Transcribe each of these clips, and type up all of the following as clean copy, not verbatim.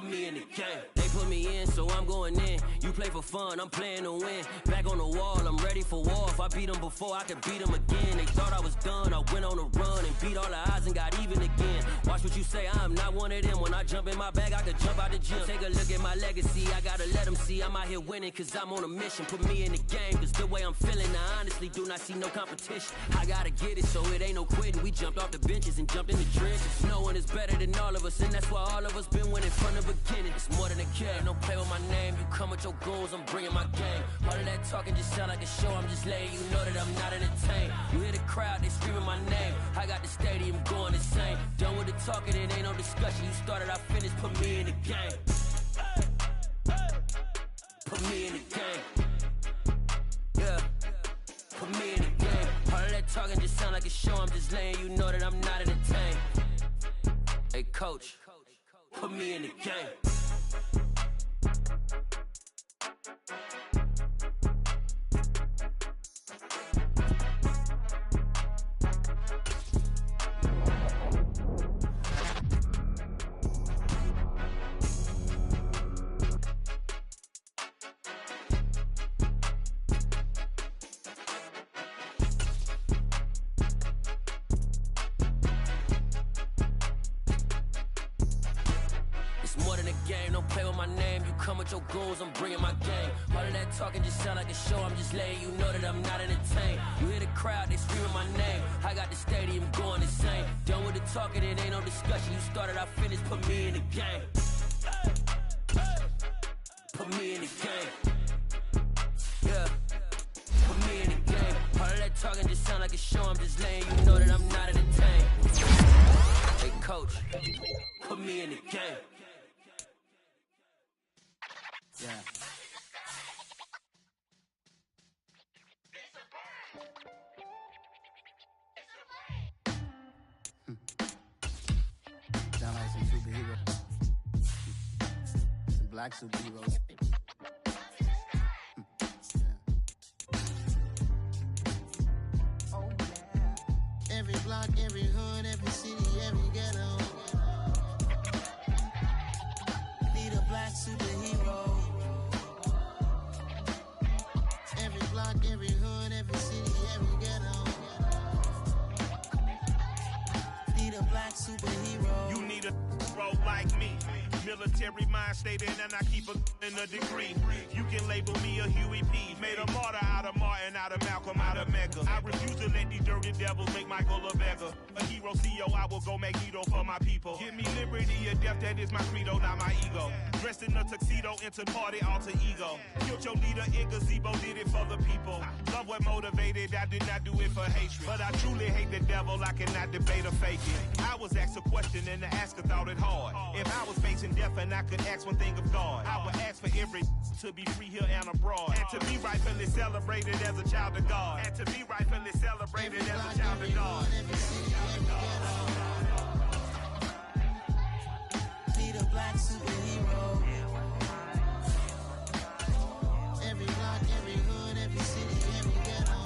put me in the game. They put me in, so I'm going in. You play for fun, I'm playing to win. Back on the wall, I'm ready for war. If I beat them before, I could beat them again. They thought I was done, I went on a run and beat all the odds and got even again. Watch what you say, I'm not one of them. When I jump in my bag, I could jump out the gym. Take a look at my legacy, I gotta let them see I'm out here winning, cause I'm on a mission. Put me in the game, cause the way I'm feeling, I honestly do not see no competition. I gotta get it, so it ain't no quitting. We jumped off the benches and jumped in the trenches. No one is better than all of us, and that's why all of us been winning from the beginning. It's more than a game, don't play with my name. You come with your goons, I'm bringing my game. All of that talking just sound like a show, I'm just letting you know that I'm not entertained. You hear the crowd, they screaming my name. I got the stadium going insane. Done with the talking, it ain't no discussion. You started, I finished, put me in the game. Put me in the game. Yeah. Put me in the game. All of that talking just sound like a show, I'm just letting you know that I'm not entertained. Hey coach, put me in the game. More than a game, don't play with my name. You come with your goons, I'm bringing my game. All of that talking just sound like a show, I'm just letting you know that I'm not entertained. You hear the crowd, they screaming my name. I got the stadium going insane. Done with the talking, it ain't no discussion. You started, I finished, put me in the game. Put me in the game. Yeah. Put me in the game. All of that talking just sound like a show, I'm just letting you know that I'm not entertained. Hey coach, put me in the game. Yeah. Sound like some superheroes. Some black superheroes. Oh yeah. Every block, every hood, every city, every ghetto. Need a black superhero. Every block, every hood, every city, every ghetto. Need a black superhero. You need a bro like me. Military mind stated, and I keep a degree. You can label me a Huey P. Made a martyr out of Martin, out of Malcolm, out of Mecca. I refuse to let these dirty devils make Michael a beggar. A hero CEO, I will go Magneto for my people. Give me liberty or death, that is my credo, not my ego. Dressed in a tuxedo, into party, alter ego. Killed your leader in gazebo, did it for the people. Love what motivated, I did not do it for hatred. But I truly hate the devil, I cannot debate or fake it. I was asked a question and the asker thought it hard. If I was facing death and I could ask one thing of God, I would ask for every to be free here and abroad. And to be rightfully celebrated as a child of God. And to be rightfully celebrated as a child of God. Need a black superhero. Every block, every hood, every city, every ghetto.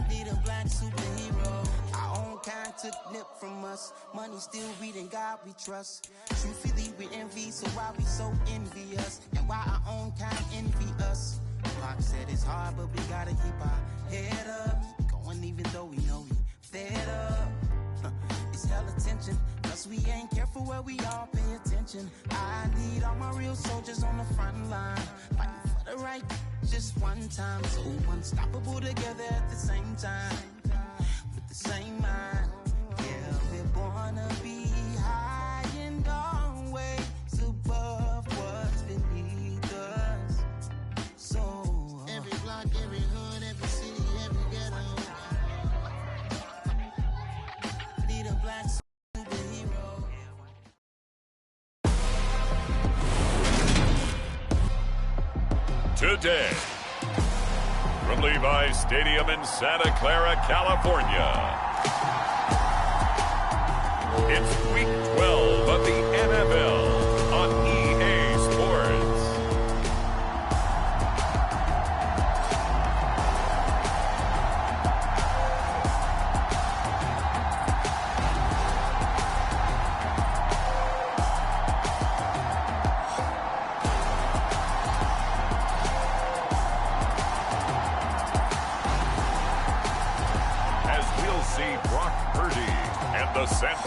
Need a black superhero. Our own kind took nip from us. Money still reading God we trust. Truthfully we envy, so why we so envious? And why our own kind envy us? Pac said it's hard, but we gotta keep our head up. Going even though we know we fed up. It's hella tension, plus we ain't careful where we all pay attention. I need all my real soldiers on the front line, fighting for the right just one time. So unstoppable together at the same time, with the same mind. Yeah, we're born to be high and always above what's beneath us. So every block, every hood, every city, every ghetto. Need a black superhero. Today, from Levi's Stadium in Santa Clara, California, it's Week 12 of the NFL on EA Sports.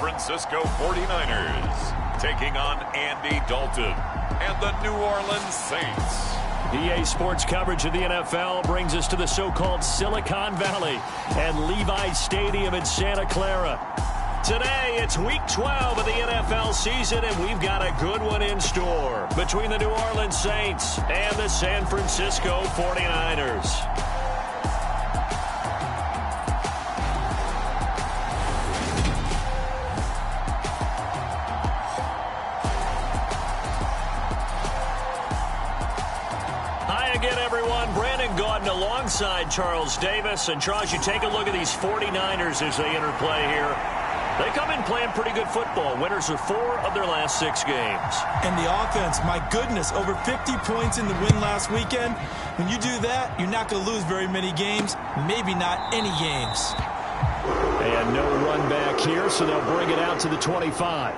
Francisco 49ers, taking on Andy Dalton and the New Orleans Saints. EA Sports coverage of the NFL brings us to the so-called Silicon Valley and Levi's Stadium in Santa Clara. Today, it's Week 12 of the NFL season, and we've got a good one in store between the New Orleans Saints and the San Francisco 49ers. Alongside Charles Davis. And Charles, you take a look at these 49ers as they enter play here. They come in playing pretty good football. Winners of 4 of their last 6 games. And the offense, my goodness, over 50 points in the win last weekend. When you do that, you're not going to lose very many games, maybe not any games. And no run back here, so they'll bring it out to the 25.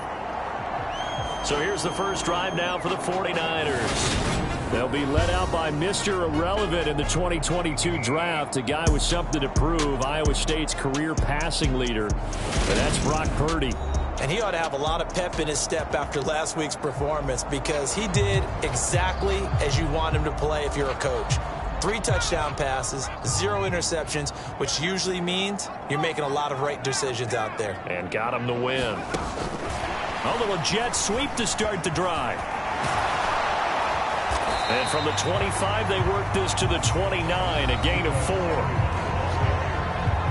So here's the first drive now for the 49ers. They'll be led out by Mr. Irrelevant in the 2022 draft, a guy with something to prove, Iowa State's career passing leader. And that's Brock Purdy. And he ought to have a lot of pep in his step after last week's performance because he did exactly as you want him to play if you're a coach. 3 touchdown passes, 0 interceptions, which usually means you're making a lot of right decisions out there. And got him the win. A little jet sweep to start the drive. And from the 25, they work this to the 29, a gain of 4.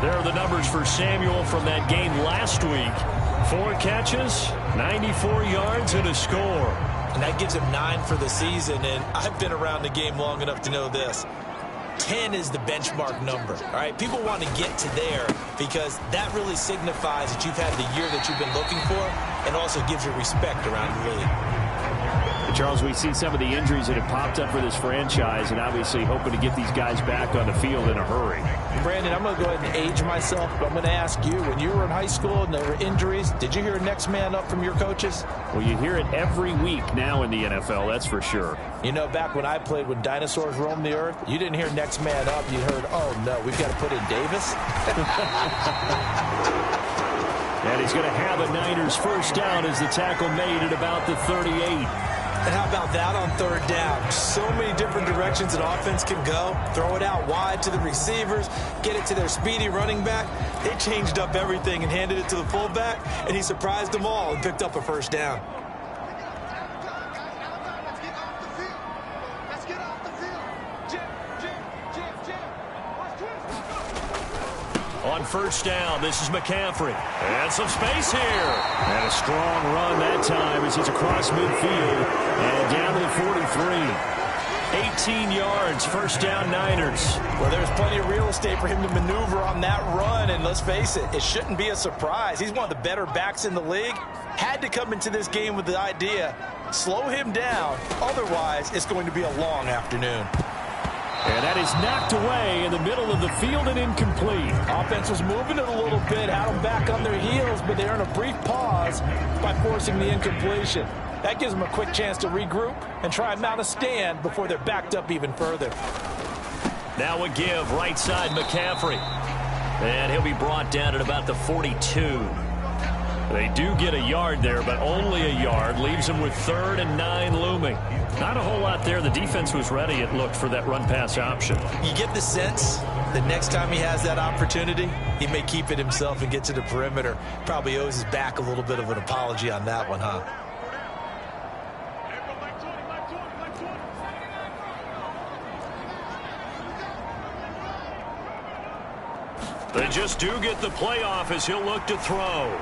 There are the numbers for Samuel from that game last week. 4 catches, 94 yards, and a score. And that gives him 9 for the season, and I've been around the game long enough to know this. 10 is the benchmark number, all right? People want to get to there because that really signifies that you've had the year that you've been looking for and also gives you respect around the league. Charles, we've seen some of the injuries that have popped up for this franchise and obviously hoping to get these guys back on the field in a hurry. Brandon, I'm going to go ahead and age myself, but I'm going to ask you, when you were in high school and there were injuries, did you hear next man up from your coaches? Well, you hear it every week now in the NFL, that's for sure. You know, back when I played, when dinosaurs roamed the earth, you didn't hear next man up. You heard, oh, no, we've got to put in Davis. And he's going to have a Niners first down as the tackle made at about the 38. And how about that on 3rd down? So many different directions an offense can go. Throw it out wide to the receivers, get it to their speedy running back. They changed up everything and handed it to the fullback, and he surprised them all and picked up a first down. On 1st down, this is McCaffrey. And some space here. And a strong run that time as he's across midfield and down to the 43. 18 yards, 1st down Niners. Well, there's plenty of real estate for him to maneuver on that run. And let's face it, it shouldn't be a surprise. He's one of the better backs in the league. Had to come into this game with the idea, slow him down. Otherwise, it's going to be a long afternoon. And that is knocked away in the middle of the field and incomplete. Offense was moving it a little bit, had them back on their heels, but they earn a brief pause by forcing the incompletion. That gives them a quick chance to regroup and try and mount a stand before they're backed up even further. Now a give, right side McCaffrey. And he'll be brought down at about the 42. They do get a yard there, but only a yard. Leaves them with 3rd and 9 looming. Not a whole lot there. The defense was ready, it looked, for that run-pass option. You get the sense that next time he has that opportunity, he may keep it himself and get to the perimeter. Probably owes his back a little bit of an apology on that one, huh? They just do get the playoff as he'll look to throw.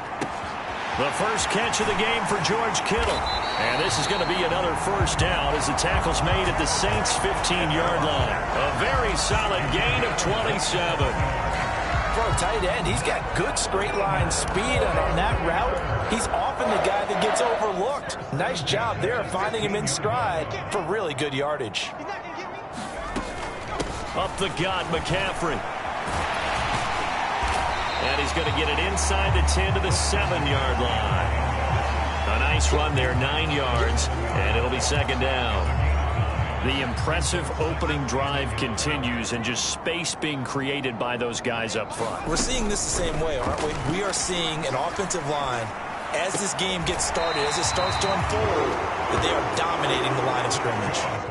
The first catch of the game for George Kittle. And this is going to be another 1st down as the tackle's made at the Saints' 15-yard line. A very solid gain of 27. For a tight end, he's got good straight-line speed, and on that route, he's often the guy that gets overlooked. Nice job there finding him in stride for really good yardage. Up the gut, McCaffrey. And he's going to get it inside the 10 to the 7-yard line. A nice run there, 9 yards, and it'll be 2nd down. The impressive opening drive continues, and just space being created by those guys up front. We're seeing this the same way, aren't we? We are seeing an offensive line, as this game gets started, as it starts to unfold, that they are dominating the line of scrimmage.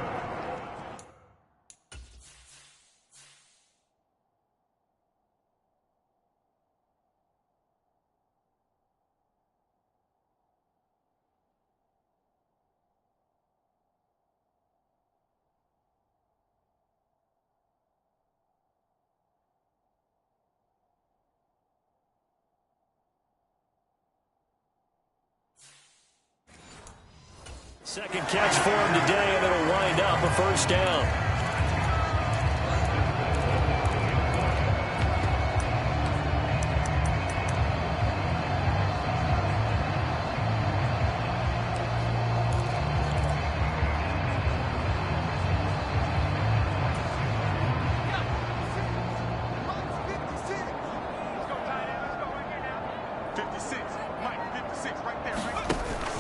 Second catch for him today, and it'll wind up a first down.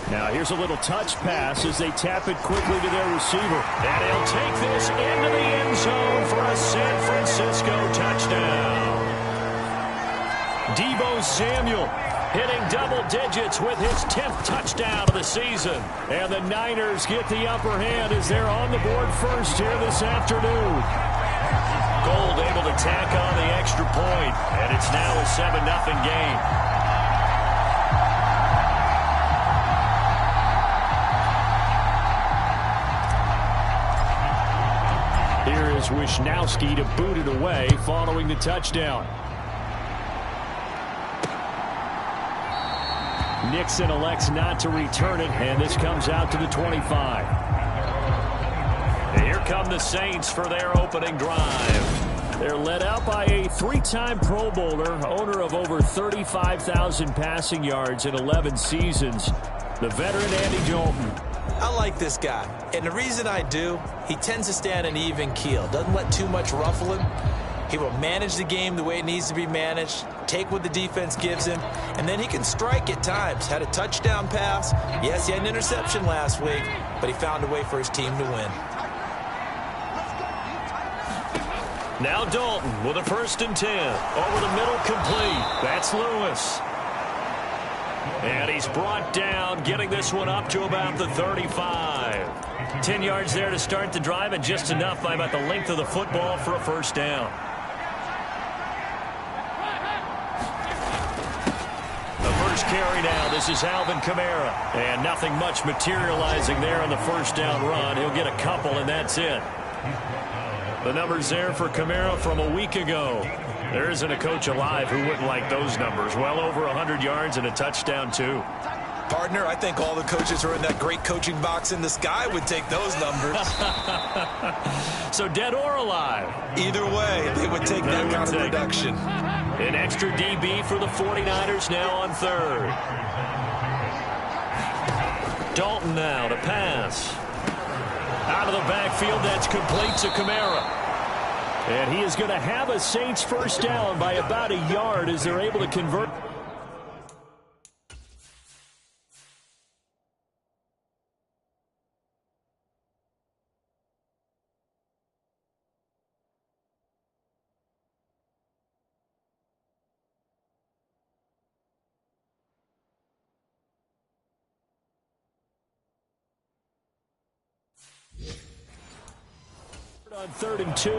Now here's a little touch pass as they tap it quickly to their receiver. And he'll take this into the end zone for a San Francisco touchdown. Deebo Samuel hitting double digits with his 10th touchdown of the season. And the Niners get the upper hand as they're on the board first here this afternoon. Gold able to tack on the extra point, and it's now a 7-0 game. Here is Wisnowski to boot it away following the touchdown. Nixon elects not to return it, and this comes out to the 25. And here come the Saints for their opening drive. They're led out by a 3-time Pro Bowler, owner of over 35,000 passing yards in 11 seasons, the veteran Andy Dalton. I like this guy, and the reason I do, he tends to stand an even keel, doesn't let too much ruffle him. He will manage the game the way it needs to be managed, take what the defense gives him, and then he can strike at times. Had a touchdown pass. Yes, he had an interception last week, but he found a way for his team to win. Now Dalton with a 1st and 10. Over the middle, complete. That's Lewis. And he's brought down, getting this one up to about the 35. 10 yards there to start the drive, and just enough by about the length of the football for a first down. The first carry now. This is Alvin Kamara. And nothing much materializing there on the first down run. He'll get a couple, and that's it. The numbers there for Kamara from a week ago. There isn't a coach alive who wouldn't like those numbers. Well over 100 yards and a touchdown, too. Partner, I think all the coaches who are in that great coaching box in the sky would take those numbers. So dead or alive? Either way, they would take that kind of production. An extra DB for the 49ers now on 3rd. Dalton now to pass. Out of the backfield, that's complete to Kamara. And he is going to have a Saints first down by about a yard as they're able to convert. On 3rd and 2.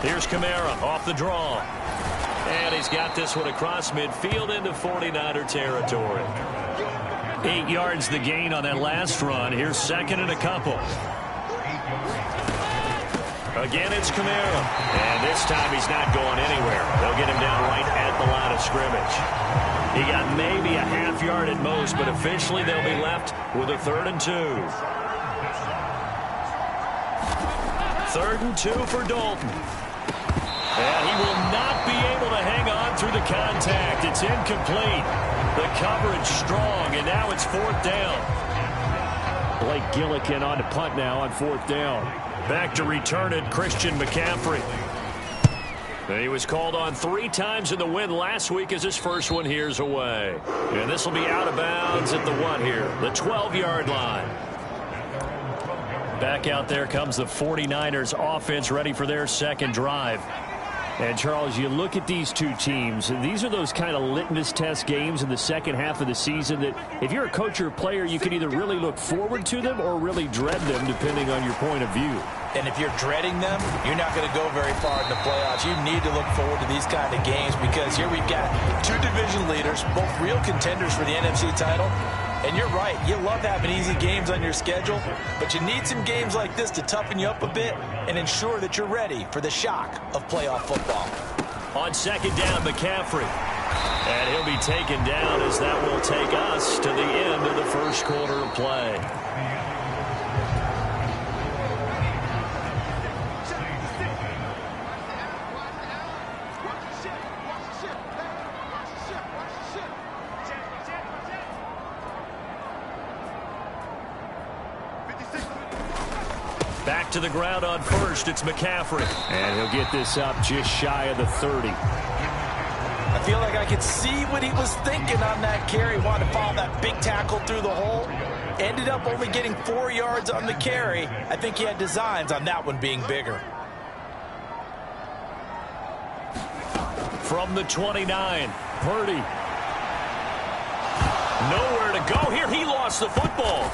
Here's Kamara off the draw. And he's got this one across midfield into 49er territory. 8 yards the gain on that last run. Here's 2nd and a couple. Again, it's Kamara. And this time he's not going anywhere. They'll get him down right at the line of scrimmage. He got maybe a half yard at most, but officially they'll be left with a 3rd and 2. 3rd and 2 for Dalton. And he will not be able to hang on through the contact. It's incomplete. The coverage strong, and now it's 4th down. Blake Gillikin on to punt now on 4th down. Back to return it, Christian McCaffrey. And he was called on 3 times in the win last week as his first one here's away. And this will be out of bounds at the what here? The 12-yard line. Back out there comes the 49ers offense ready for their second drive. And, Charles, you look at these two teams, and these are those kind of litmus test games in the second half of the season that if you're a coach or a player, you can either really look forward to them or really dread them, depending on your point of view. And if you're dreading them, you're not going to go very far in the playoffs. You need to look forward to these kind of games because here we've got 2 division leaders, both real contenders for the NFC title. And you're right, you love having easy games on your schedule, but you need some games like this to toughen you up a bit and ensure that you're ready for the shock of playoff football. On second down, McCaffrey. And he'll be taken down as that will take us to the end of the first quarter of play. Back to the ground on first, it's McCaffrey. And he'll get this up just shy of the 30. I feel like I could see what he was thinking on that carry. Wanted to follow that big tackle through the hole. Ended up only getting 4 yards on the carry. I think he had designs on that one being bigger. From the 29, Purdy. Nowhere to go here. He lost the football.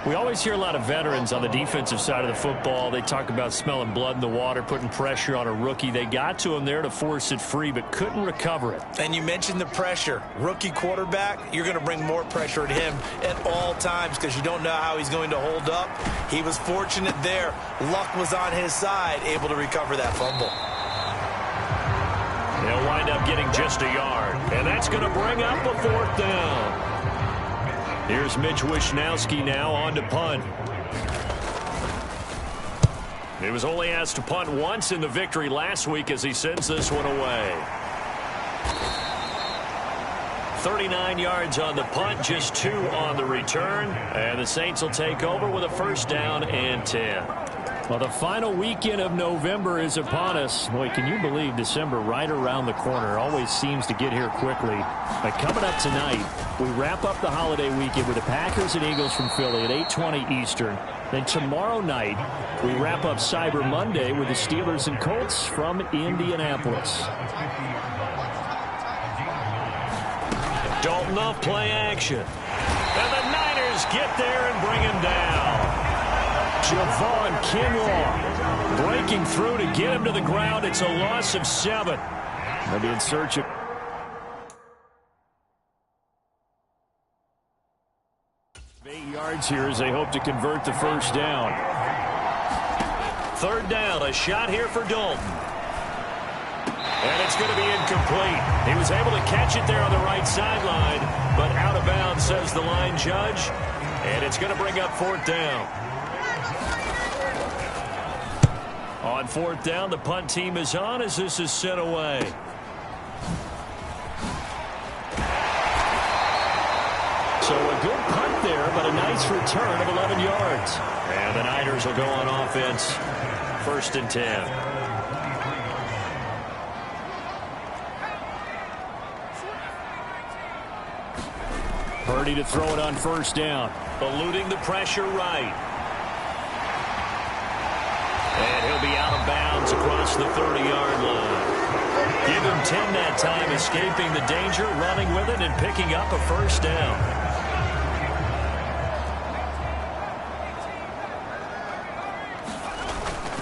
We always hear a lot of veterans on the defensive side of the football. They talk about smelling blood in the water, putting pressure on a rookie. They got to him there to force it free, but couldn't recover it. And you mentioned the pressure. Rookie quarterback, you're going to bring more pressure at him at all times because you don't know how he's going to hold up. He was fortunate there. Luck was on his side, able to recover that fumble. They'll wind up getting just a yard, and that's going to bring up a 4th down. Here's Mitch Wishnowski now on to punt. He was only asked to punt once in the victory last week as he sends this one away. 39 yards on the punt, just 2 on the return. And the Saints will take over with a 1st down and 10. Well, the final weekend of November is upon us. Boy, can you believe December right around the corner always seems to get here quickly. But coming up tonight, we wrap up the holiday weekend with the Packers and Eagles from Philly at 8:20 Eastern. Then tomorrow night, we wrap up Cyber Monday with the Steelers and Colts from Indianapolis. Dalton off play action. And the Niners get there and bring him down. Javon Kinlaw breaking through to get him to the ground. It's a loss of 7. They'll be in search of 8 yards here as they hope to convert the 1st down. 3rd down, a shot here for Dalton. And it's going to be incomplete. He was able to catch it there on the right sideline, but out of bounds, says the line judge. And it's going to bring up 4th down. On 4th down, the punt team is on as this is sent away. So a good punt there, but a nice return of 11 yards. And the Niners will go on offense. 1st and 10. Purdy to throw it on 1st down. Eluding the pressure right. And he'll be out of bounds across the 30-yard line. Give him 10 that time, escaping the danger, running with it, and picking up a 1st down.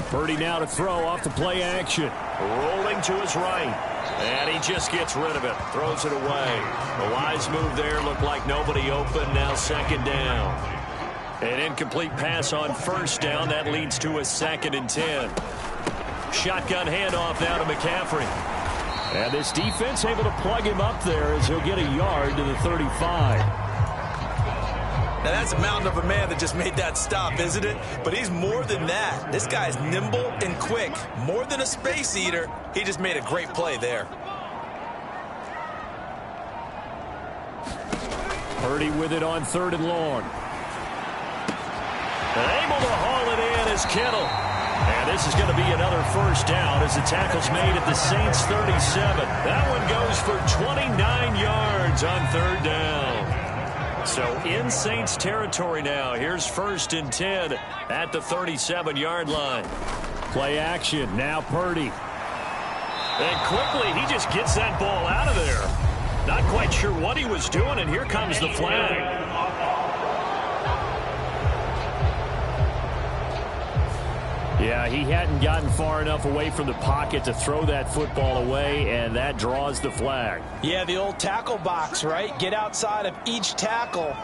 Purdy now to throw off the play action. Rolling to his right. And he just gets rid of it. Throws it away. A wise move there. Looked like nobody open. Now 2nd down. An incomplete pass on 1st down. That leads to a 2nd and 10. Shotgun handoff now to McCaffrey. And this defense able to plug him up there as he'll get a yard to the 35. Now that's a mountain of a man that just made that stop, isn't it? But he's more than that. This guy's nimble and quick. More than a space eater. He just made a great play there. Purdy with it on 3rd and long. Able to haul it in is Kittle. And this is going to be another first down as the tackle's made at the Saints 37. That one goes for 29 yards on third down. So in Saints territory now. Here's 1st and 10 at the 37-yard line. Play action. Now Purdy. And quickly he just gets that ball out of there. Not quite sure what he was doing, and here comes the flag. Yeah, he hadn't gotten far enough away from the pocket to throw that football away, and that draws the flag. Yeah, the old tackle box, right? Get outside of each tackle,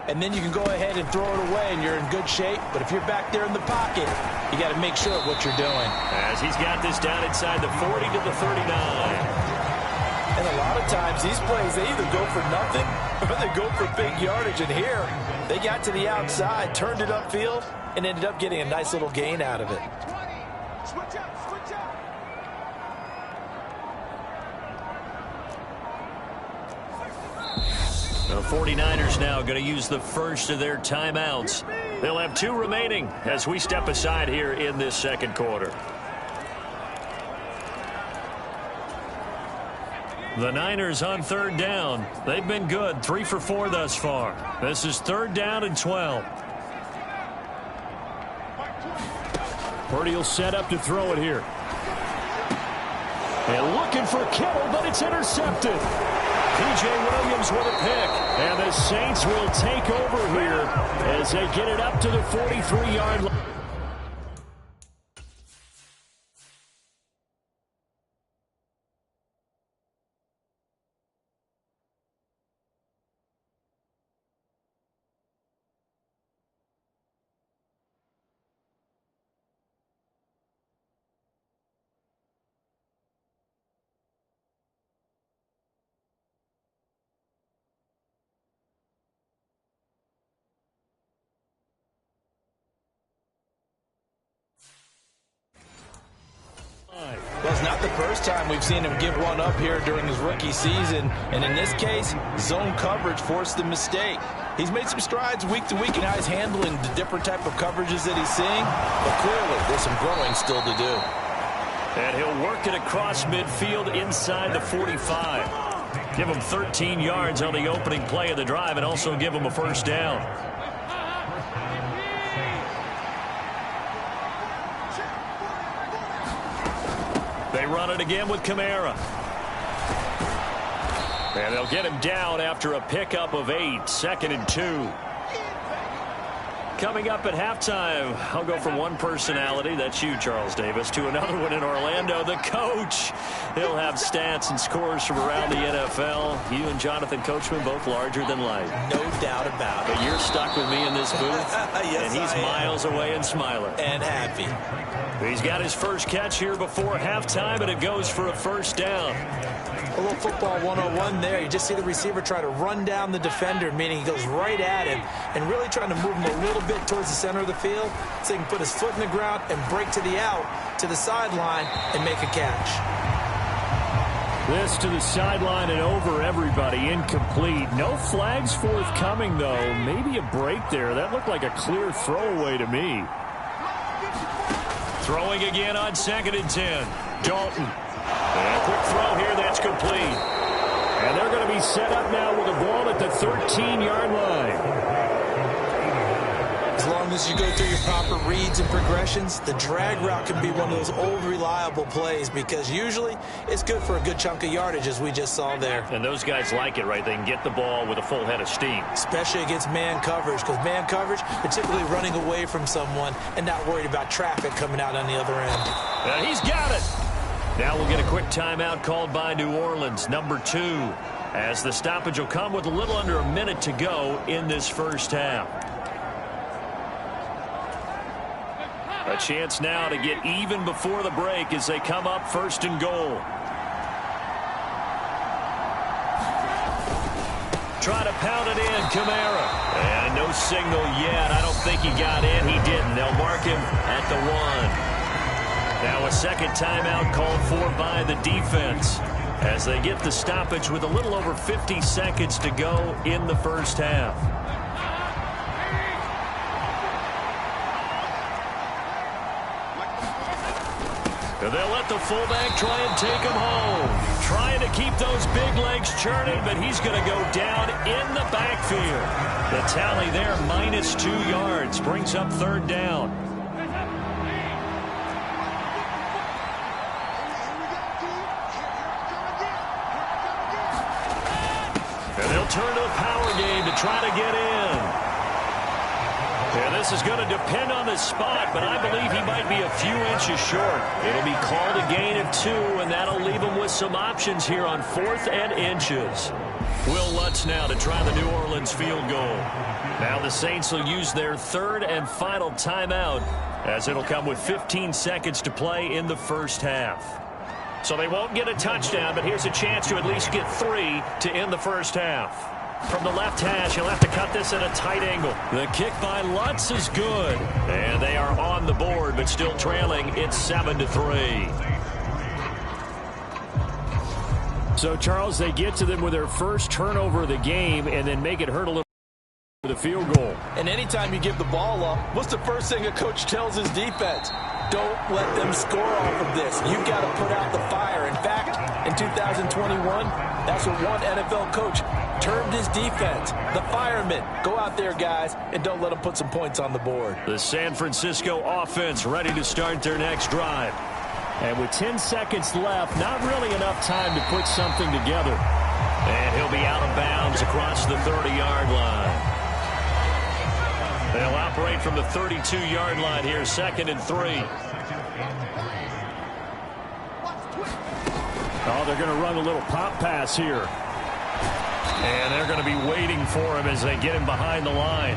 and then you can go ahead and throw it away, and you're in good shape. But if you're back there in the pocket, you got to make sure of what you're doing. As he's got this down inside the 40 to the 39. And a lot of times, these plays, they either go for nothing or they go for big yardage. And here, they got to the outside, turned it upfield, and ended up getting a nice little gain out of it. The 49ers now going to use the first of their timeouts. They'll have 2 remaining as we step aside here in this second quarter. The Niners on third down. They've been good, 3 for 4 thus far. This is 3rd down and 12. Purdy will set up to throw it here. And looking for Kittle, but it's intercepted. P.J. Williams with a pick. And the Saints will take over here as they get it up to the 43-yard line. Well, it's not the first time we've seen him give one up here during his rookie season. And in this case, zone coverage forced the mistake. He's made some strides week to week in how he's handling the different type of coverages that he's seeing. But clearly, there's some growing still to do. And he'll work it across midfield inside the 45. Give him 13 yards on the opening play of the drive and also give him a first down. They run it again with Kamara. And they'll get him down after a pickup of 8, 2nd and 2. Coming up at halftime, I'll go from one personality, that's you, Charles Davis, to another one in Orlando, the coach. He'll have stats and scores from around the NFL. You and Jonathan Coachman, both larger than life. No doubt about it. But you're stuck with me in this booth, yes, and he's miles away and smiling. And happy. He's got his first catch here before halftime, and it goes for a first down. A little football 101 there. You just see the receiver try to run down the defender, meaning he goes right at him and really trying to move him a little bit towards the center of the field so he can put his foot in the ground and break to the out, to the sideline, and make a catch. This to the sideline and over everybody. Incomplete. No flags forthcoming, though. Maybe a break there. That looked like a clear throwaway to me. Throwing again on 2nd and 10. Dalton. And a quick throw here, that's complete. And they're going to be set up now with a ball at the 13-yard line. As long as you go through your proper reads and progressions, the drag route can be one of those old reliable plays because usually it's good for a good chunk of yardage, as we just saw there. And those guys like it, right? They can get the ball with a full head of steam. Especially against man coverage, because man coverage, particularly running away from someone and not worried about traffic coming out on the other end. And he's got it. Now we'll get a quick timeout called by New Orleans, number 2, as the stoppage will come with a little under a minute to go in this first half. A chance now to get even before the break as they come up 1st and goal. Try to pound it in, Kamara. And no signal yet. I don't think he got in. He didn't. They'll mark him at the 1. Now a second timeout called for by the defense as they get the stoppage with a little over 50 seconds to go in the first half. And they'll let the fullback try and take him home. Trying to keep those big legs churning, but he's going to go down in the backfield. The tally there, -2 yards, brings up 3rd down. And they'll turn to the power game to try to get in. And this is going to depend on the spot, but I believe he might be a few inches short. It'll be called a gain of 2, and that'll leave him with some options here on 4th and inches. Will Lutz now to try the New Orleans field goal. Now the Saints will use their 3rd and final timeout, as it'll come with 15 seconds to play in the first half. So they won't get a touchdown, but here's a chance to at least get 3 to end the first half. From the left hash, he'll have to cut this at a tight angle. The kick by Lutz is good. And they are on the board, but still trailing. It's 7-3. So, Charles, they get to them with their first turnover of the game and then make it hurt a little for the field goal. And anytime you give the ball up, what's the first thing a coach tells his defense? Don't let them score off of this. You've got to put out the fire. In fact, in 2021, that's what one NFL coach termed his defense. The firemen. Go out there, guys, and don't let them put some points on the board. The San Francisco offense ready to start their next drive. And with 10 seconds left, not really enough time to put something together. And he'll be out of bounds across the 30-yard line. They'll operate from the 32-yard line here, 2nd and 3. Oh, they're going to run a little pop pass here. And they're going to be waiting for him as they get him behind the line.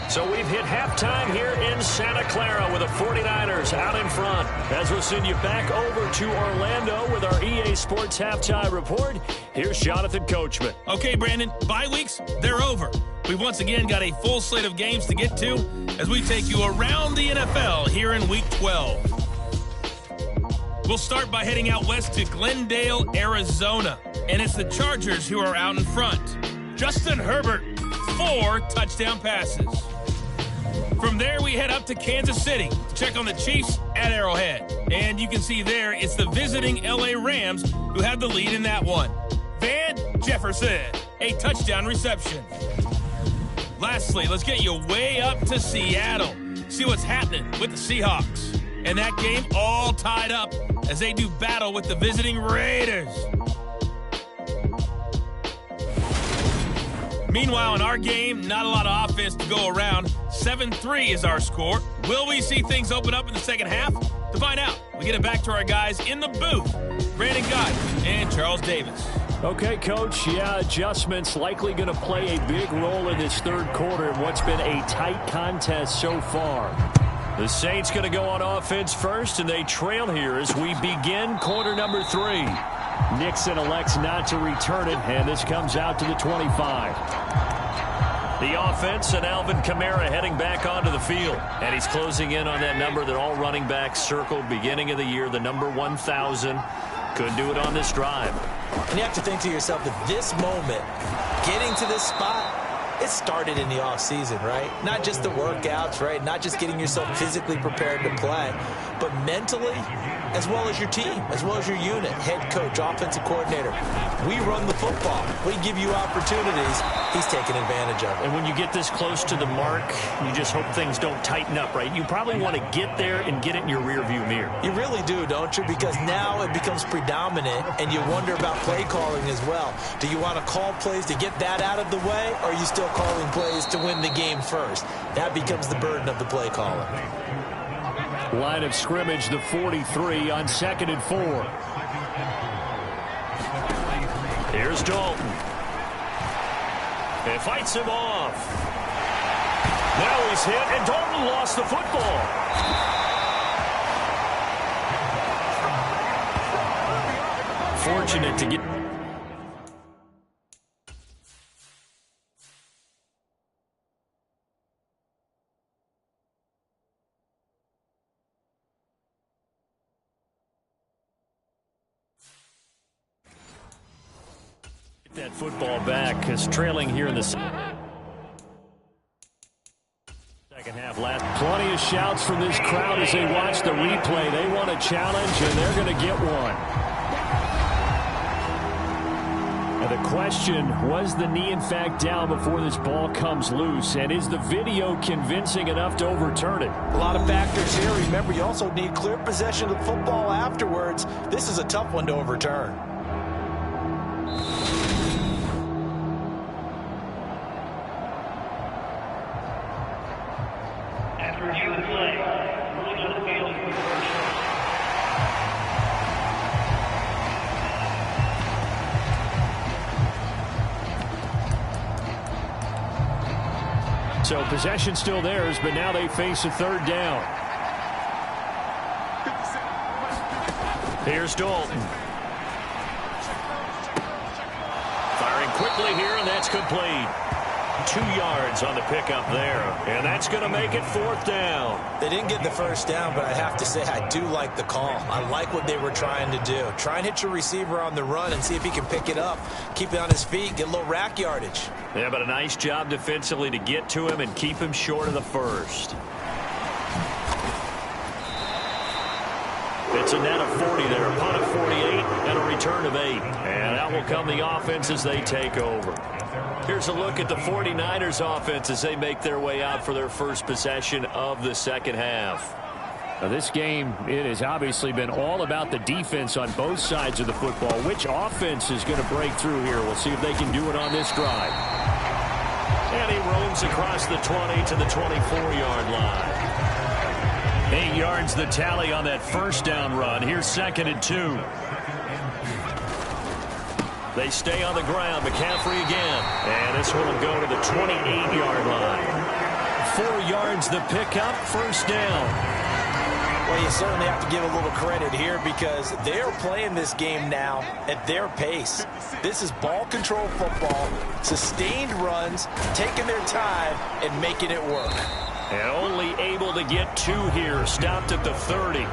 So we've hit halftime here in Santa Clara with the 49ers out in front. As we'll send you back over to Orlando with our EA Sports Halftime Report, here's Jonathan Coachman. Okay, Brandon, bye weeks, they're over. We've once again got a full slate of games to get to as we take you around the NFL here in Week 12. We'll start by heading out west to Glendale, Arizona. And it's the Chargers who are out in front. Justin Herbert, 4 touchdown passes. From there, we head up to Kansas City to check on the Chiefs at Arrowhead. And you can see there, it's the visiting L.A. Rams who have the lead in that one. Van Jefferson, a touchdown reception. Lastly, let's get you way up to Seattle. See what's happening with the Seahawks. And that game all tied up as they do battle with the visiting Raiders. Meanwhile, in our game, not a lot of offense to go around. 7-3 is our score. Will we see things open up in the second half? To find out, we get it back to our guys in the booth, Brandon Guy and Charles Davis. Okay, Coach, adjustments likely going to play a big role in this third quarter in what's been a tight contest so far. The Saints going to go on offense first, and they trail here as we begin quarter number 3. Nixon elects not to return it, and this comes out to the 25. The offense and Alvin Kamara heading back onto the field. And he's closing in on that number that all running backs circled beginning of the year, the number 1,000. Could do it on this drive. And you have to think to yourself that this moment, getting to this spot, it started in the offseason, right? Not just the workouts, right? Not just getting yourself physically prepared to play, but mentally, as well as your team, as well as your unit, head coach, offensive coordinator. We run the football. We give you opportunities. He's taking advantage of it. And when you get this close to the mark, you just hope things don't tighten up, right? You probably want to get there and get it in your rearview mirror. You really do, don't you? Because now it becomes predominant, and you wonder about play calling as well. Do you want to call plays to get that out of the way, or are you still calling plays to win the game first? That becomes the burden of the play caller. Line of scrimmage, the 43 on 2nd and 4. Here's Dalton. It fights him off. Now he's hit, and Dalton lost the football. Fortunate to get... that football back is trailing here in the second Second half left. Plenty of shouts from this crowd as they watch the replay. They want a challenge, and they're going to get one. Now the question, was the knee in fact down before this ball comes loose? And is the video convincing enough to overturn it? A lot of factors here. Remember, you also need clear possession of the football afterwards. This is a tough one to overturn. So possession still theirs, but now they face a third down. Here's Dalton. Firing quickly here, and that's complete. 2 yards on the pickup there, and that's going to make it 4th down. They didn't get the first down, but I have to say I do like the call. I like what they were trying to do. Try and hit your receiver on the run and see if he can pick it up, keep it on his feet, get a little rack yardage. Yeah, but a nice job defensively to get to him and keep him short of the first. It's a net of 40 there, a punt of 48, and a return of 8. And out will come the offense as they take over. Here's a look at the 49ers offense as they make their way out for their first possession of the second half. Now this game, it has obviously been all about the defense on both sides of the football. Which offense is going to break through here? We'll see if they can do it on this drive. And he roams across the 20 to the 24-yard line. 8 yards the tally on that first down run. Here's 2nd and 2. They stay on the ground. McCaffrey again. And this one will go to the 28-yard line. 4 yards the pickup, first down. Well, you certainly have to give a little credit here because they're playing this game now at their pace. This is ball control football, sustained runs, taking their time and making it work. And only able to get 2 here, stopped at the 30.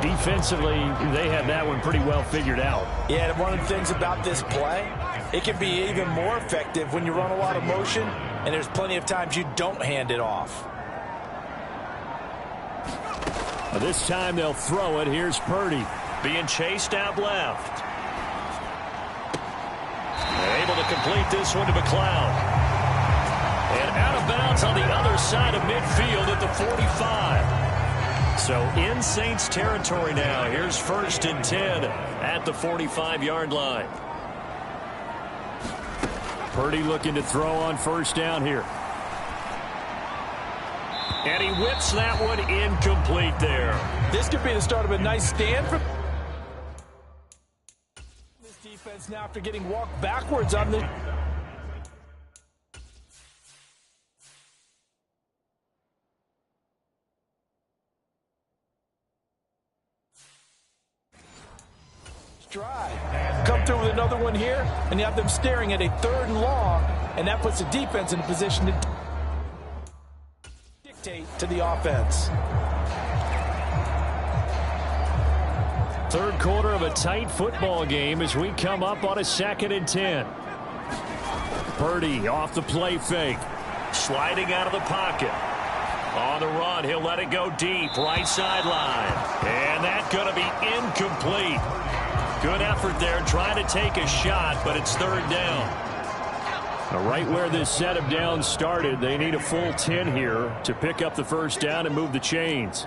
Defensively, they had that one pretty well figured out. Yeah, and one of the things about this play, it can be even more effective when you run a lot of motion, and there's plenty of times you don't hand it off. This time they'll throw it. Here's Purdy being chased out left. They're able to complete this one to McLeod. And out of bounds on the other side of midfield at the 45. So in Saints territory now. Here's 1st and 10 at the 45-yard line. Purdy looking to throw on first down here. And he whips that one incomplete there. This could be the start of a nice stand for this defense now after getting walked backwards on the drive. Come through with another one here, and you have them staring at a 3rd and long, and that puts the defense in a position to dictate to the offense. 3rd quarter of a tight football game as we come up on a 2nd and 10. Purdy off the play fake. Sliding out of the pocket. On the run, he'll let it go deep, right sideline. And that's going to be incomplete. Good effort there, trying to take a shot, but it's 3rd down. Now, right where this set of downs started, they need a full 10 here to pick up the first down and move the chains.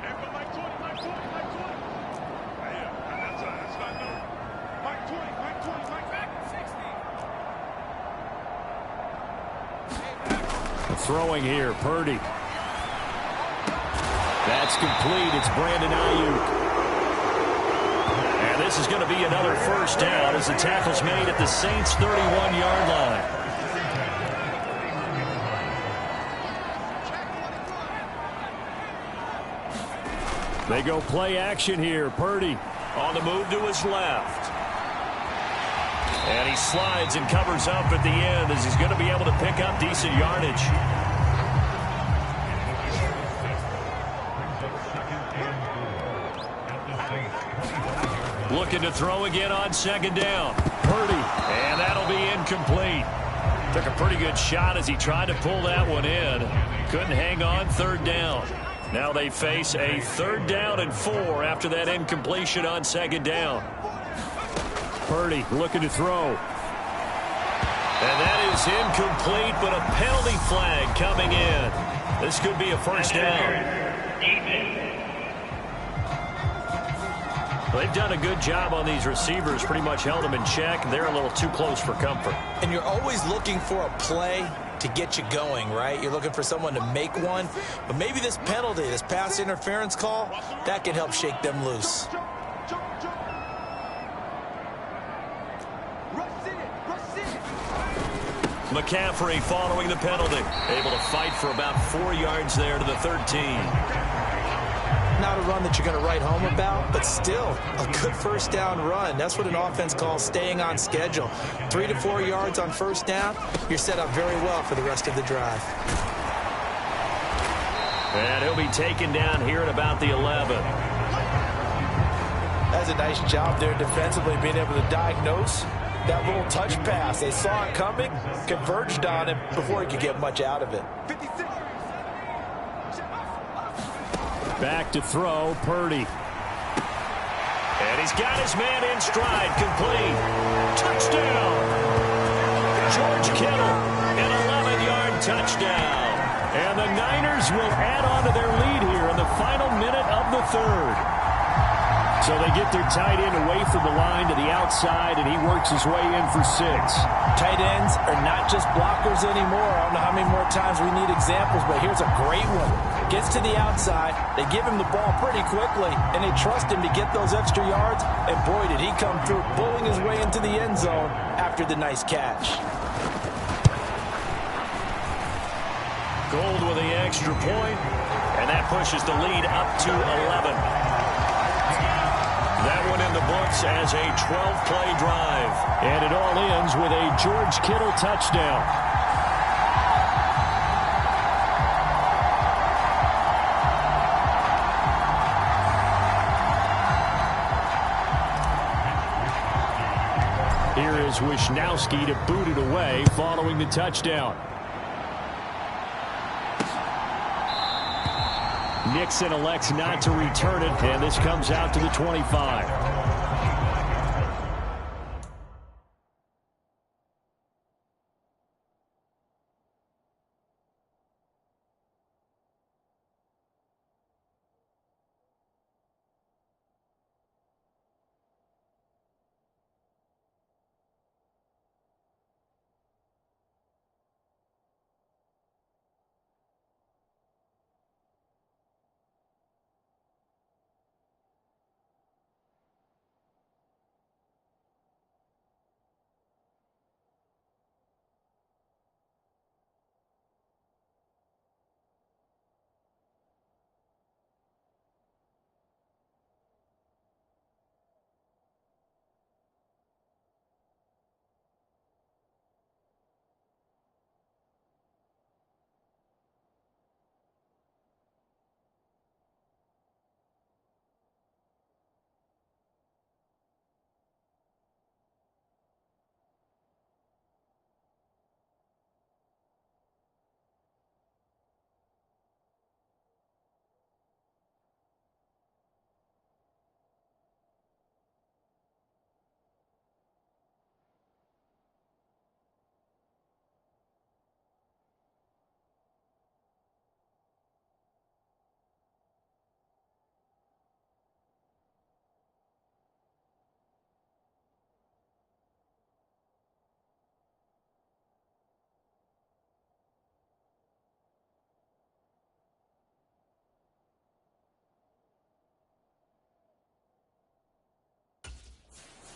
Throwing here, Purdy. That's complete. It's Brandon Ayuk. And this is going to be another first down as the tackle's made at the Saints' 31-yard line. They go play action here. Purdy on the move to his left. And he slides and covers up at the end as he's going to be able to pick up decent yardage. Looking to throw again on 2nd down. Purdy, and that'll be incomplete. Took a pretty good shot as he tried to pull that one in. Couldn't hang on 3rd down. Now they face a 3rd down and 4 after that incompletion on 2nd down. Purdy looking to throw. And that is incomplete, but a penalty flag coming in. This could be a 1st down. They've done a good job on these receivers, pretty much held them in check. They're a little too close for comfort. And you're always looking for a play to get you going, right? You're looking for someone to make one. But maybe this penalty, this pass interference call, that can help shake them loose. McCaffrey following the penalty. Able to fight for about 4 yards there to the 13. Not a run that you're going to write home about, but still a good 1st down run. That's what an offense calls staying on schedule. 3 to 4 yards on 1st down, you're set up very well for the rest of the drive. And he'll be taken down here at about the 11. That's a nice job there defensively, being able to diagnose that little touch pass. They saw it coming, converged on it before he could get much out of it. Back to throw, Purdy. And he's got his man in stride, complete. Touchdown! George Kittle, an 11-yard touchdown. And the Niners will add on to their lead here in the final minute of the 3rd. So they get their tight end away from the line to the outside, and he works his way in for 6. Tight ends are not just blockers anymore. I don't know how many more times we need examples, but here's a great one. Gets to the outside, they give him the ball pretty quickly, and they trust him to get those extra yards, and boy, did he come through, pulling his way into the end zone after the nice catch. Gold with the extra point, and that pushes the lead up to 11. That one in the books as a 12-play drive. And it all ends with a George Kittle touchdown. Here is Wisnowski to boot it away following the touchdown. Nixon elects not to return it, and this comes out to the 25.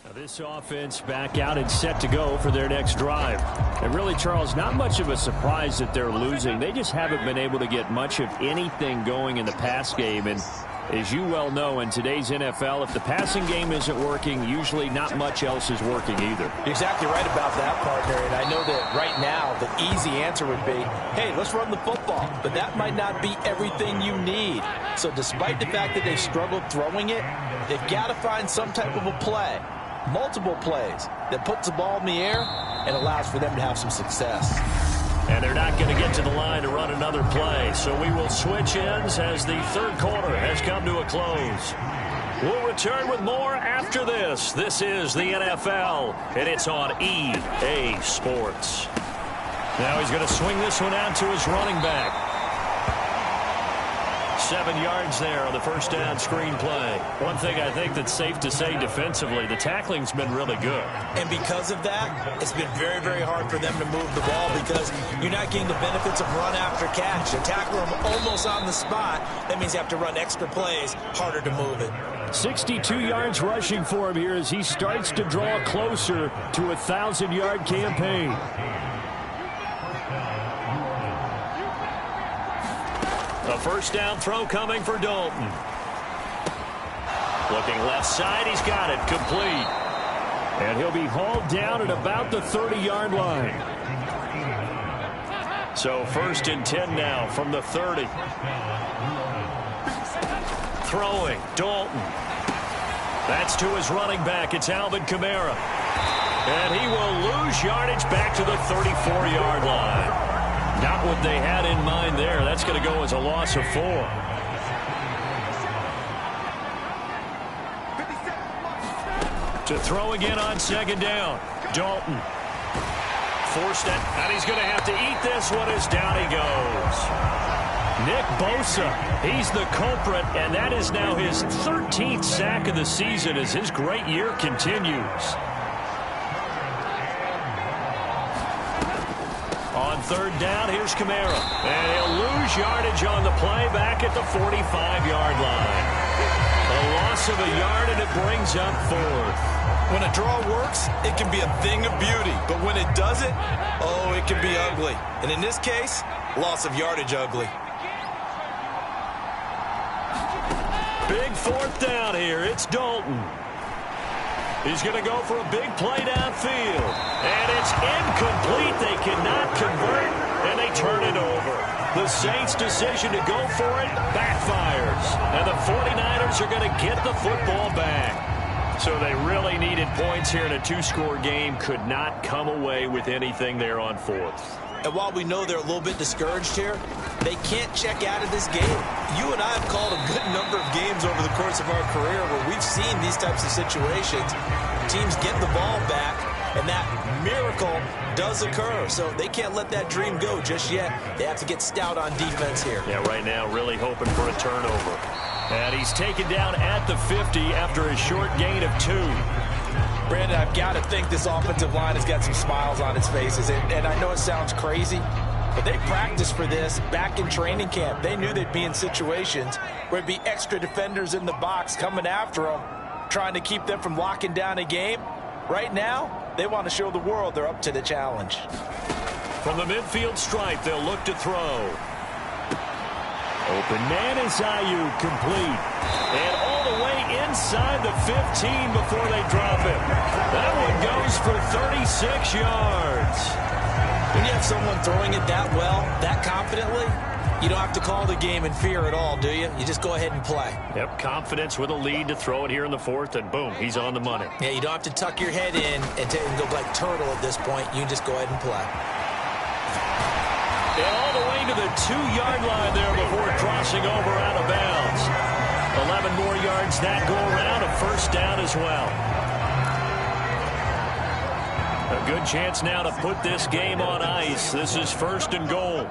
Now this offense back out and set to go for their next drive. And really, Charles, not much of a surprise that they're losing. They just haven't been able to get much of anything going in the pass game. And as you well know, in today's NFL, if the passing game isn't working, usually not much else is working either. You're exactly right about that, partner. And I know that right now the easy answer would be, hey, let's run the football. But that might not be everything you need. So despite the fact that they've struggled throwing it, they've got to find some type of a play. Multiple plays that puts the ball in the air and allows for them to have some success. And they're not going to get to the line to run another play. So we will switch ends as the third quarter has come to a close. We'll return with more after this. This is the NFL, and it's on EA Sports. Now he's going to swing this one out to his running back. 7 yards there on the first down screen play. One thing I think that's safe to say defensively, the tackling's been really good. And because of that, it's been very, very hard for them to move the ball because you're not getting the benefits of run after catch. You tackle them almost on the spot. That means you have to run extra plays, harder to move it. 62 yards rushing for him here as he starts to draw closer to a 1,000-yard campaign. A first down throw coming for Dalton. Looking left side, he's got it, complete. And he'll be hauled down at about the 30-yard line. So 1st and 10 now from the 30. Throwing, Dalton. That's to his running back. It's Alvin Kamara. And he will lose yardage back to the 34-yard line. Not what they had in mind there. That's going to go as a loss of 4. To throw again on second down. Dalton. Forced it, and he's going to have to eat this one as down he goes. Nick Bosa, he's the culprit, and that is now his 13th sack of the season as his great year continues. On third down, here's Kamara. And he'll lose yardage on the play back at the 45-yard line. A loss of a yard, and it brings up 4th. When a draw works, it can be a thing of beauty. But when it doesn't, oh, it can be ugly. And in this case, loss of yardage ugly. Big 4th down here. It's Dalton. He's going to go for a big play downfield. And it's incomplete. They cannot convert, and they turn it over. The Saints' decision to go for it backfires. And the 49ers are going to get the football back. So they really needed points here in a 2-score game. Could not come away with anything there on 4th. And while we know they're a little bit discouraged here, they can't check out of this game. You and I have called a good number of games over the course of our career where we've seen these types of situations. Teams get the ball back, and that miracle does occur. So they can't let that dream go just yet. They have to get stout on defense here. Yeah, right now really hoping for a turnover. And he's taken down at the 50 after a short gain of 2. Brandon, I've got to think this offensive line has got some smiles on its faces. And I know it sounds crazy, but they practiced for this back in training camp. They knew they'd be in situations where there'd be extra defenders in the box coming after them, trying to keep them from locking down a game. Right now, they want to show the world they're up to the challenge. From the midfield stripe, they'll look to throw. Open man is Ayuk, complete. And all the way inside the 15 before they drop him. That one goes for 36 yards. When you have someone throwing it that well, that confidently, you don't have to call the game in fear at all, do you? You just go ahead and play. Yep, confidence with a lead to throw it here in the 4th, and boom, he's on the money. Yeah, you don't have to tuck your head in and go like turtle at this point. You just go ahead and play. And all the way to the 2-yard line there before crossing over out of bounds. 11 more yards that go around, a first down as well. A good chance now to put this game on ice. This is 1st and goal.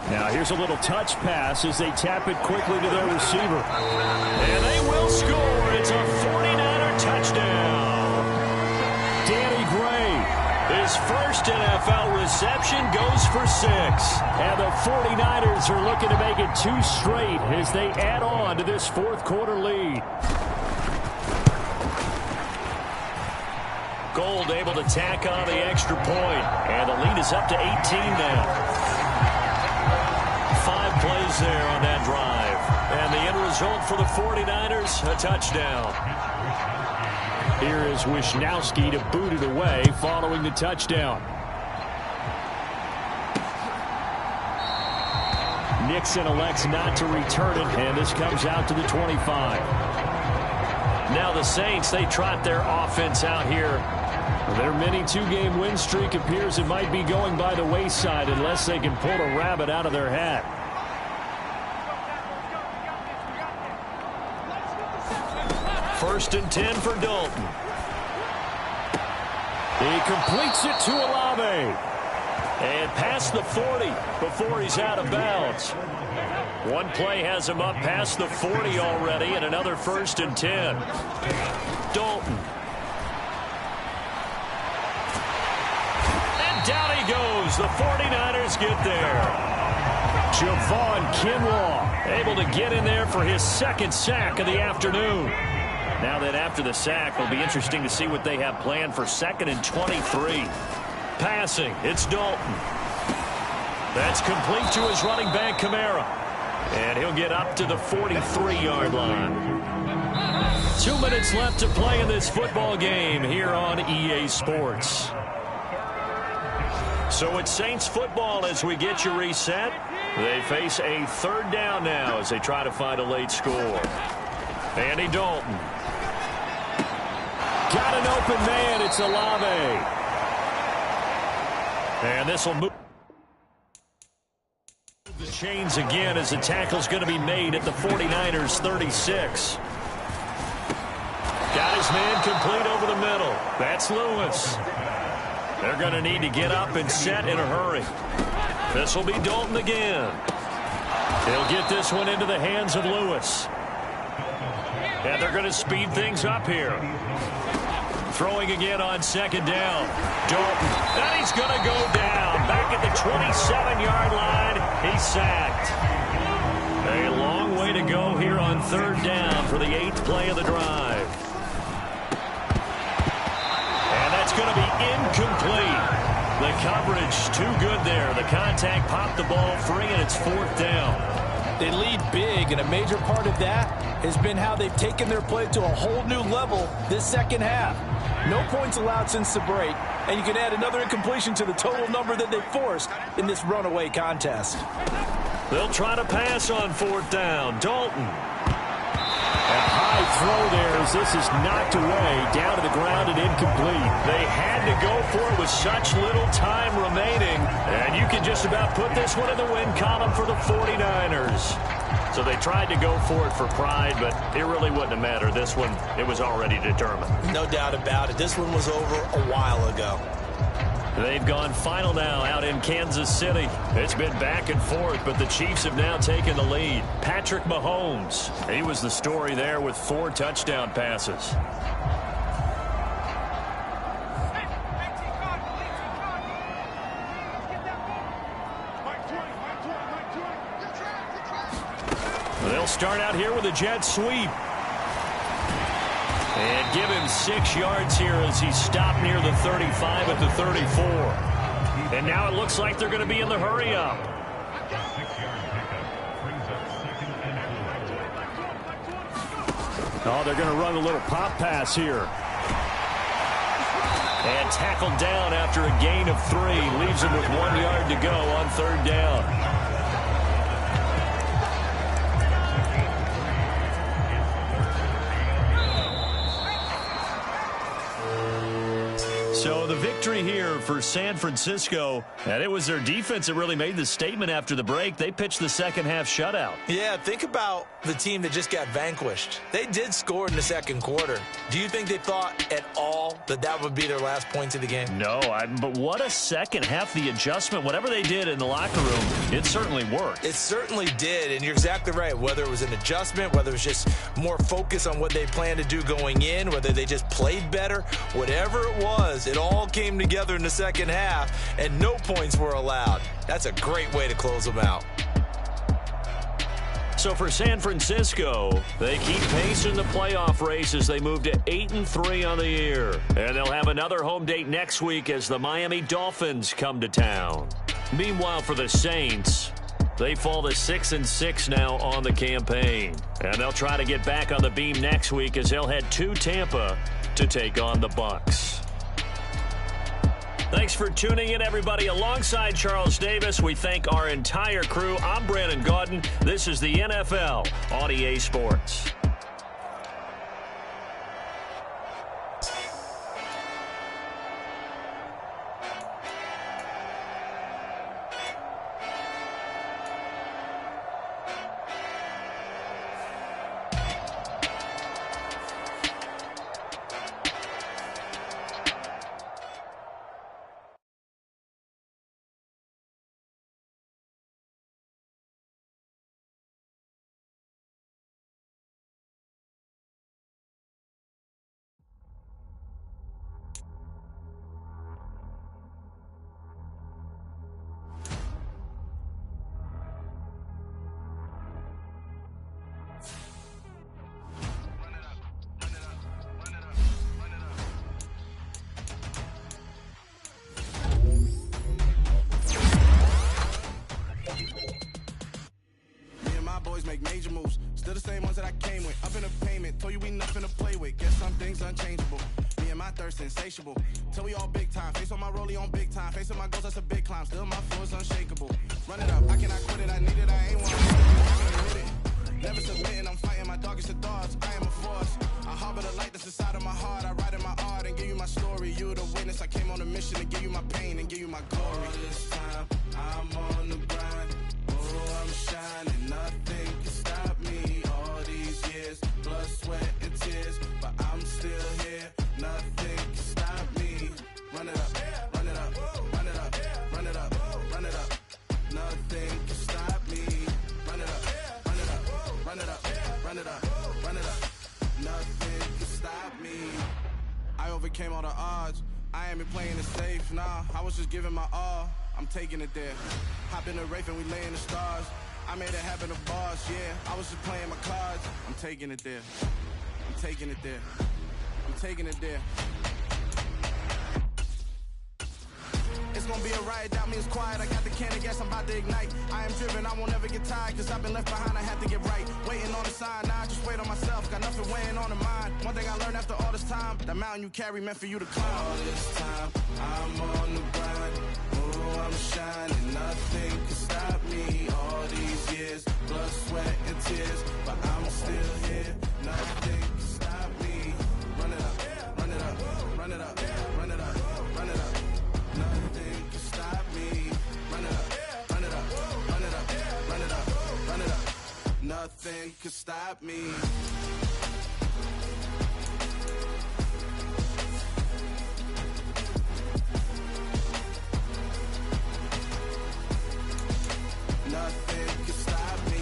Now here's a little touch pass as they tap it quickly to their receiver. And they will score. It's a 49er touchdown. Danny Gray. His first NFL reception goes for 6. And the 49ers are looking to make it 2 straight as they add on to this 4th quarter lead. Gold able to tack on the extra point. And the lead is up to 18 now. 5 plays there on that drive. And the end result for the 49ers, a touchdown. Here is Wisnowski to boot it away following the touchdown. Nixon elects not to return it, and this comes out to the 25. Now the Saints, they trot their offense out here Their mini two-game win streak appears it might be going by the wayside unless they can pull a rabbit out of their hat. First and 10 for Dalton. He completes it to Olave. And past the 40 before he's out of bounds. One play has him up past the 40 already, and another first and 10. Dalton. And down he goes. The 49ers get there. Javon Kinlaw able to get in there for his second sack of the afternoon. Now that after the sack, it'll be interesting to see what they have planned for 2nd and 23. Passing, it's Dalton. That's complete to his running back, Kamara. And he'll get up to the 43-yard line. 2 minutes left to play in this football game here on EA Sports. So it's Saints football as we get you reset. They face a 3rd down now as they try to find a late score. Andy Dalton. Got an open man. It's Olave. And this will move the chains again as the tackle's going to be made at the 49ers 36. Got his man complete over the middle. That's Lewis. They're going to need to get up and set in a hurry. This will be Dalton again. He'll get this one into the hands of Lewis. And they're going to speed things up here. Throwing again on 2nd down. Dalton. And he's going to go down. Back at the 27-yard line. He's sacked. A long way to go here on 3rd down for the 8th play of the drive. And that's going to be incomplete. The coverage too good there. The contact popped the ball free, and it's 4th down. They lead big, and a major part of that has been how they've taken their play to a whole new level this second half. No points allowed since the break, and you can add another incompletion to the total number that they forced in this runaway contest. They'll try to pass on 4th down. Dalton. A high throw there as this is knocked away, down to the ground and incomplete. They had to go for it with such little time remaining, and you can just about put this one in the win column for the 49ers. So they tried to go for it for pride, but it really wouldn't have mattered. This one, it was already determined. No doubt about it. This one was over a while ago. They've gone final now out in Kansas City. It's been back and forth, but the Chiefs have now taken the lead. Patrick Mahomes, he was the story there with 4 touchdown passes. They'll start out here with a jet sweep. And give him 6 yards here as he stopped near the 35 at the 34. And now it looks like they're going to be in the hurry-up. Oh, they're going to run a little pop pass here. And tackled down after a gain of 3. Leaves him with 1 yard to go on 3rd down. So the victory here for San Francisco, and it was their defense that really made the statement after the break. They pitched the second half shutout. Yeah, think about the team that just got vanquished. They did score in the second quarter. Do you think they thought at all that that would be their last points of the game? No, but what a second half. The adjustment, whatever they did in the locker room, it certainly worked. It certainly did, and you're exactly right. Whether it was an adjustment, whether it was just more focus on what they planned to do going in, whether they just played better, whatever it was, it all came together in the second half, and no points were allowed. That's a great way to close them out. So for San Francisco, they keep pace in the playoff race as they move to 8-3 on the year. And they'll have another home date next week as the Miami Dolphins come to town. Meanwhile, for the Saints, they fall to 6-6 now on the campaign. And they'll try to get back on the beam next week as they'll head to Tampa to take on the Bucs. Thanks for tuning in, everybody. Alongside Charles Davis, we thank our entire crew. I'm Brandon Gaudin. This is the NFL on EA Sports. make major moves. Still the same ones that I came with. Up in the payment, told you we nothing to play with. Guess some things unchangeable. Me and my thirst insatiable. Till we all big time. Face on my rollie on big time. Facing my goals, that's a big climb. Still my flow is unshakable. Run it up, I cannot quit it. I need it, I ain't want it. Never submitting, I'm fighting my darkest of thoughts. I am a force. I harbor the light that's inside of my heart. I write in my art and give you my story. You the witness. I came on a mission to give you my pain and give you my glory. All this time, I'm on the grind. Oh, I'm shining. Nothing can stop me. All these years, blood, sweat, and tears. But I'm still here. Nothing can stop me. Run it up, run it up, run it up, run it up, run it up. Nothing can stop me. Run it up, run it up, run it up, run it up, run it up. Nothing can stop me. I overcame all the odds. I ain't been playing it safe, nah. I was just giving my all. I'm taking it there. Hop in the Wraith and we lay in the stars. I made it happen to boss, yeah. I was just playing my cards. I'm taking it there. I'm taking it there. I'm taking it there. It's gonna be a riot, doubt me it's quiet. I got the can of gas, I'm about to ignite. I am driven, I won't ever get tired, cause I've been left behind, I have to get right. Waiting on the sign, now I just wait on myself. Got nothing weighing on the mind. One thing I learned after all this time, the mountain you carry meant for you to climb. All this time, I'm on the grind. Oh, I'm shining, nothing can stop me. All these years, blood, sweat, and tears. But I'm still here, nothing can stop me. Run it up, run it up, run it up, run it up, run it up. Nothing can stop me. Run it up, run it up, run it up, run it up, run it up. Nothing can stop me. Nothing can stop me.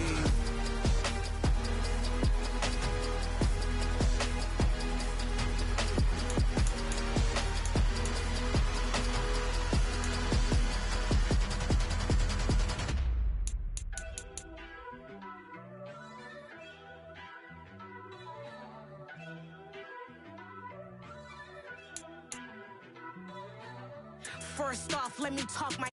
First off, let me talk my